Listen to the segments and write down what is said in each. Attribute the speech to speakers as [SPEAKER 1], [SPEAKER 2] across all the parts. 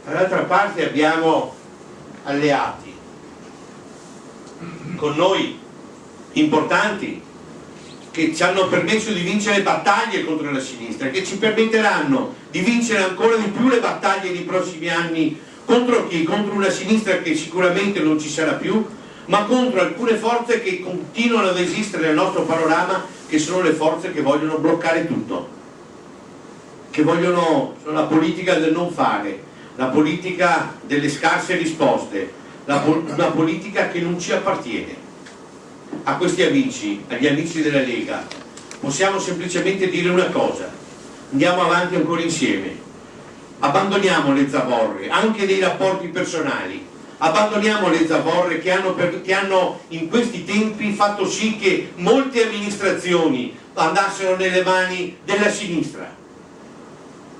[SPEAKER 1] dall'altra parte abbiamo alleati con noi importanti che ci hanno permesso di vincere battaglie contro la sinistra, che ci permetteranno di vincere ancora di più le battaglie nei prossimi anni. Contro chi? Contro una sinistra che sicuramente non ci sarà più, ma contro alcune forze che continuano ad esistere nel nostro panorama, che sono le forze che vogliono bloccare tutto, che vogliono la politica del non fare, la politica delle scarse risposte, una politica che non ci appartiene. A questi amici, agli amici della Lega, possiamo semplicemente dire una cosa: andiamo avanti ancora insieme, abbandoniamo le zavorre anche dei rapporti personali, abbandoniamo le zavorre che hanno in questi tempi fatto sì che molte amministrazioni andassero nelle mani della sinistra.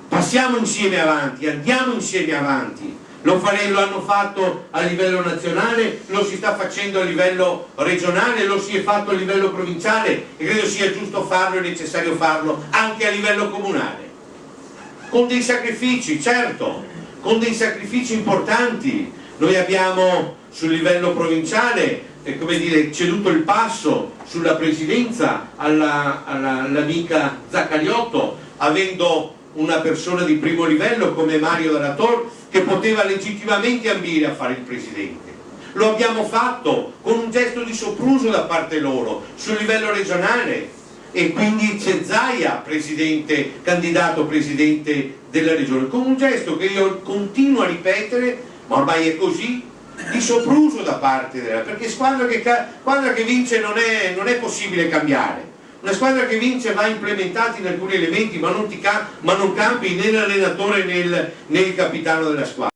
[SPEAKER 1] Passiamo insieme avanti, andiamo insieme avanti. Lo hanno fatto a livello nazionale, lo si sta facendo a livello regionale, lo si è fatto a livello provinciale e credo sia giusto farlo e necessario farlo anche a livello comunale. Con dei sacrifici, certo, con dei sacrifici importanti. Noi abbiamo sul livello provinciale ceduto il passo sulla presidenza all'amica Zaccariotto, avendo una persona di primo livello come Mario Dalla Tor che poteva legittimamente ambire a fare il presidente. Lo abbiamo fatto con un gesto di sopruso da parte loro sul livello regionale, e quindi c'è Zaia candidato presidente della regione, con un gesto che io continuo a ripetere, ma ormai è così, di sopruso da parte perché squadra che vince non è possibile cambiare. Una squadra che vince va implementata in alcuni elementi, ma non cambi né l'allenatore né il capitano della squadra.